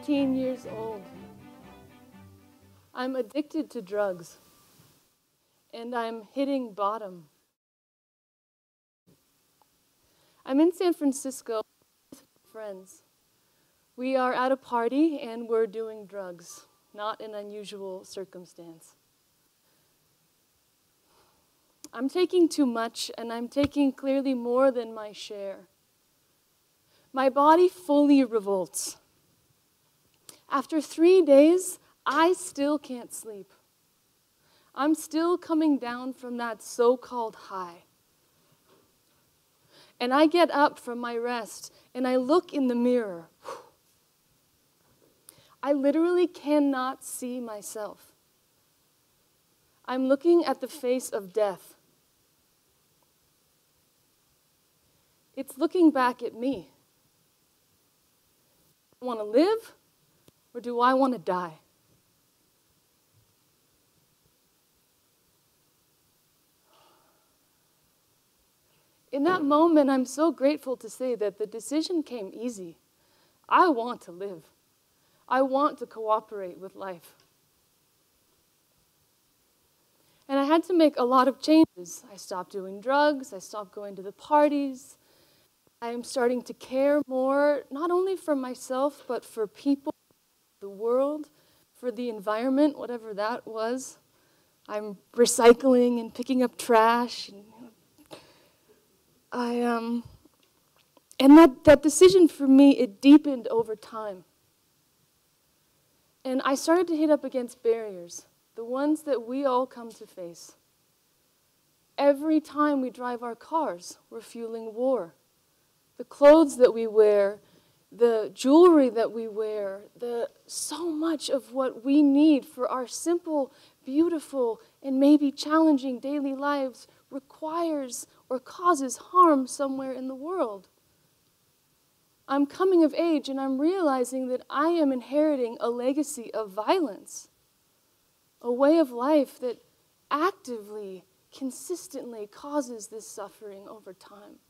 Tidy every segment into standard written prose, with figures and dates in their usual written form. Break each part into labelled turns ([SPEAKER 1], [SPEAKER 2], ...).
[SPEAKER 1] 15 years old. I'm addicted to drugs, and I'm hitting bottom. I'm in San Francisco with friends. We are at a party, and we're doing drugs, not an unusual circumstance. I'm taking too much, and I'm taking clearly more than my share. My body fully revolts. After 3 days, I still can't sleep. I'm still coming down from that so-called high. And I get up from my rest, and I look in the mirror. I literally cannot see myself. I'm looking at the face of death. It's looking back at me. Do I want to live, or do I want to die? In that moment, I'm so grateful to say that the decision came easy. I want to live. I want to cooperate with life. And I had to make a lot of changes. I stopped doing drugs. I stopped going to the parties. I am starting to care more, not only for myself, but for people, the world, for the environment, whatever that was. I'm recycling and picking up trash. And that decision for me, it deepened over time. And I started to hit up against barriers, the ones that we all come to face. Every time we drive our cars, we're fueling war. The clothes that we wear, the jewelry that we wear, so much of what we need for our simple, beautiful, and maybe challenging daily lives requires or causes harm somewhere in the world. I'm coming of age and I'm realizing that I am inheriting a legacy of violence, a way of life that actively, consistently causes this suffering over time.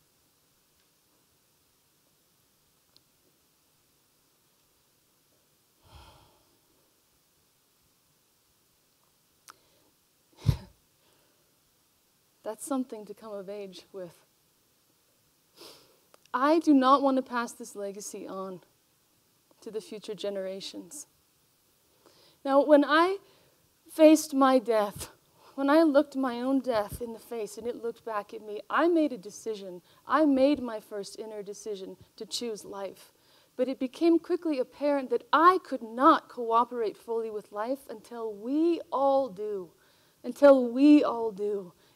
[SPEAKER 1] That's something to come of age with. I do not want to pass this legacy on to the future generations. Now, when I faced my death, when I looked my own death in the face and it looked back at me, I made a decision. I made my first inner decision to choose life. But it became quickly apparent that I could not cooperate fully with life until we all do.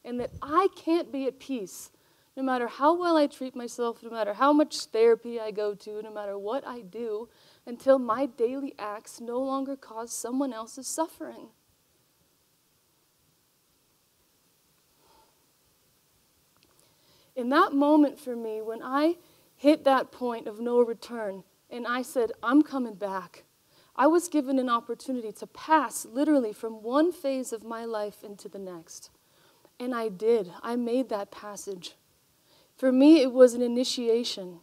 [SPEAKER 1] And that I can't be at peace, no matter how well I treat myself, no matter how much therapy I go to, no matter what I do, until my daily acts no longer cause someone else's suffering. In that moment for me, when I hit that point of no return, and I said, I'm coming back, I was given an opportunity to pass literally from one phase of my life into the next. And I did. I made that passage. For me, it was an initiation.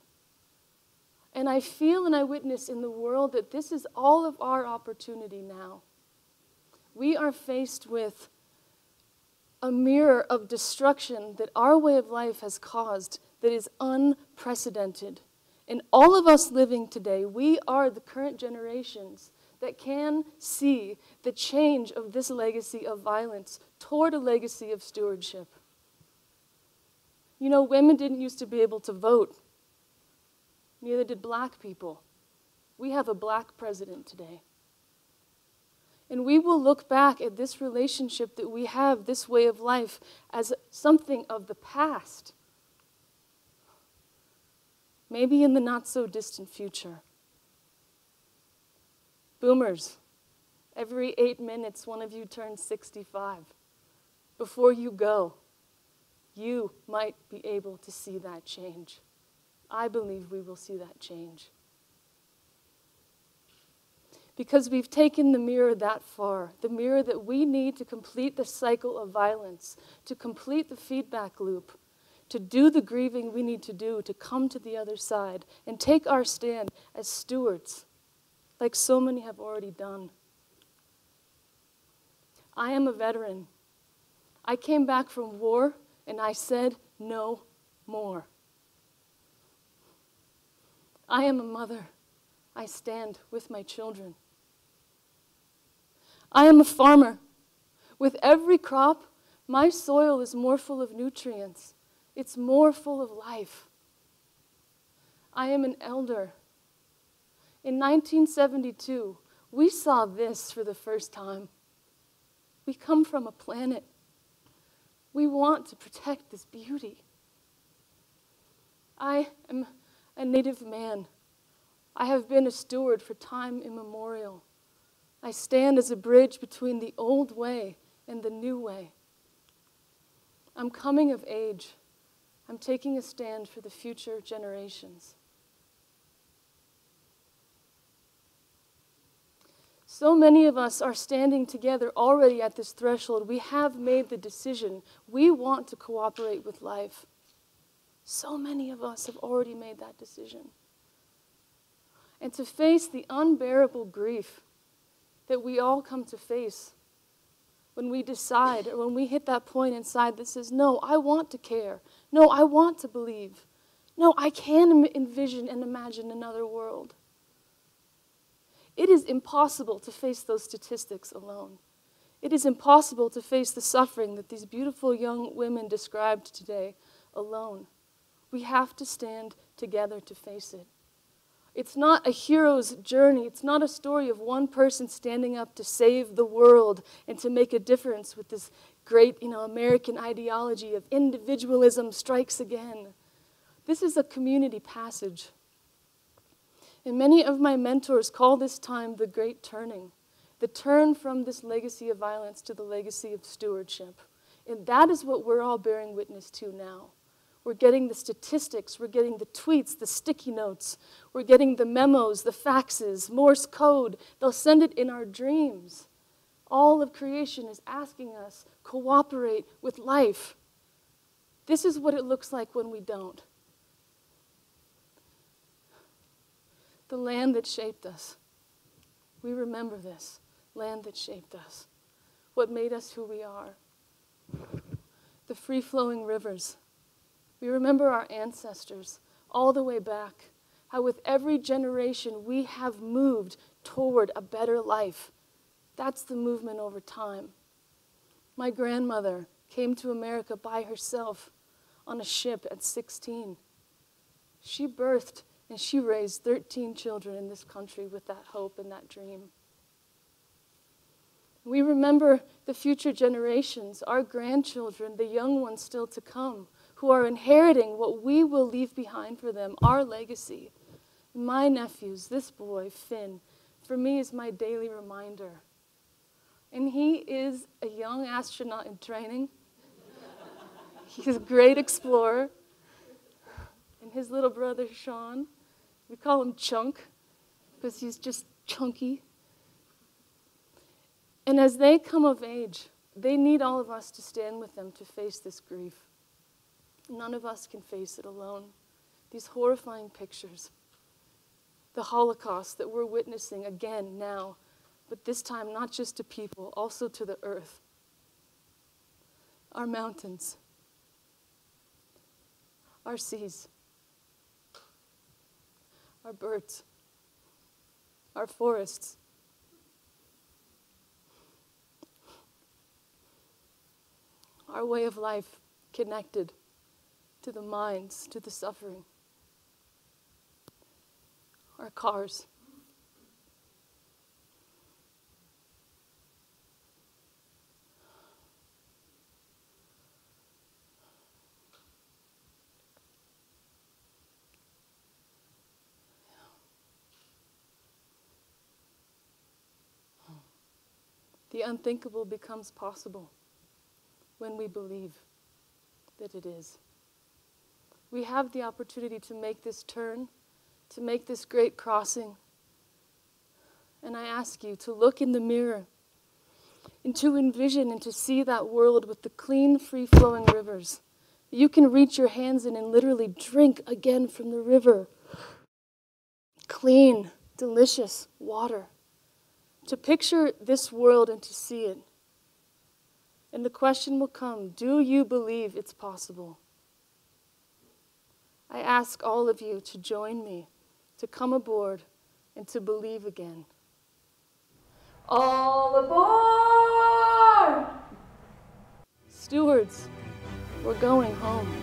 [SPEAKER 1] And I feel and I witness in the world that this is all of our opportunity now. We are faced with a mirror of destruction that our way of life has caused that is unprecedented. And all of us living today, we are the current generations that can see the change of this legacy of violence toward a legacy of stewardship. You know, women didn't used to be able to vote. Neither did black people. We have a black president today. And we will look back at this relationship that we have, this way of life, as something of the past. Maybe in the not-so-distant future. Boomers, every 8 minutes, one of you turns 65. Before you go, you might be able to see that change. I believe we will see that change. Because we've taken the mirror that far, the mirror that we need to complete the cycle of violence, to complete the feedback loop, to do the grieving we need to do to come to the other side and take our stand as stewards, like so many have already done. I am a veteran. I came back from war, and I said no more. I am a mother. I stand with my children. I am a farmer. With every crop, my soil is more full of nutrients. It's more full of life. I am an elder. In 1972, we saw this for the first time. We come from a planet. We want to protect this beauty. I am a native man. I have been a steward for time immemorial. I stand as a bridge between the old way and the new way. I'm coming of age. I'm taking a stand for the future generations. So many of us are standing together already at this threshold. We have made the decision. We want to cooperate with life. So many of us have already made that decision. And to face the unbearable grief that we all come to face when we decide, or when we hit that point inside that says, no, I want to care. No, I want to believe. No, I can envision and imagine another world. It is impossible to face those statistics alone. It is impossible to face the suffering that these beautiful young women described today alone. We have to stand together to face it. It's not a hero's journey. It's not a story of one person standing up to save the world and to make a difference with this great, American ideology of individualism strikes again. This is a community passage. And many of my mentors call this time the great turning, the turn from this legacy of violence to the legacy of stewardship. And that is what we're all bearing witness to now. We're getting the statistics, we're getting the tweets, the sticky notes, we're getting the memos, the faxes, Morse code. They'll send it in our dreams. All of creation is asking us, cooperate with life. This is what it looks like when we don't. The land that shaped us. We remember this. Land that shaped us. What made us who we are. The free-flowing rivers. We remember our ancestors all the way back. How with every generation we have moved toward a better life. That's the movement over time. My grandmother came to America by herself on a ship at 16. She birthed and she raised 13 children in this country with that hope and that dream. We remember the future generations, our grandchildren, the young ones still to come, who are inheriting what we will leave behind for them, our legacy. My nephews, this boy, Finn, for me is my daily reminder. And he is a young astronaut in training. He's a great explorer. And his little brother, Sean, we call him Chunk, because he's just chunky. And as they come of age, they need all of us to stand with them to face this grief. None of us can face it alone. These horrifying pictures, the Holocaust that we're witnessing again now, but this time not just to people, also to the earth. Our mountains, our seas, our birds, our forests, our way of life connected to the minds, to the suffering, our cars. The unthinkable becomes possible when we believe that it is. We have the opportunity to make this turn, to make this great crossing. And I ask you to look in the mirror and to envision and to see that world with the clean, free-flowing rivers. You can reach your hands in and literally drink again from the river. Clean, delicious water, to picture this world and to see it. And the question will come, do you believe it's possible? I ask all of you to join me, to come aboard, and to believe again. All aboard! Stewards, we're going home.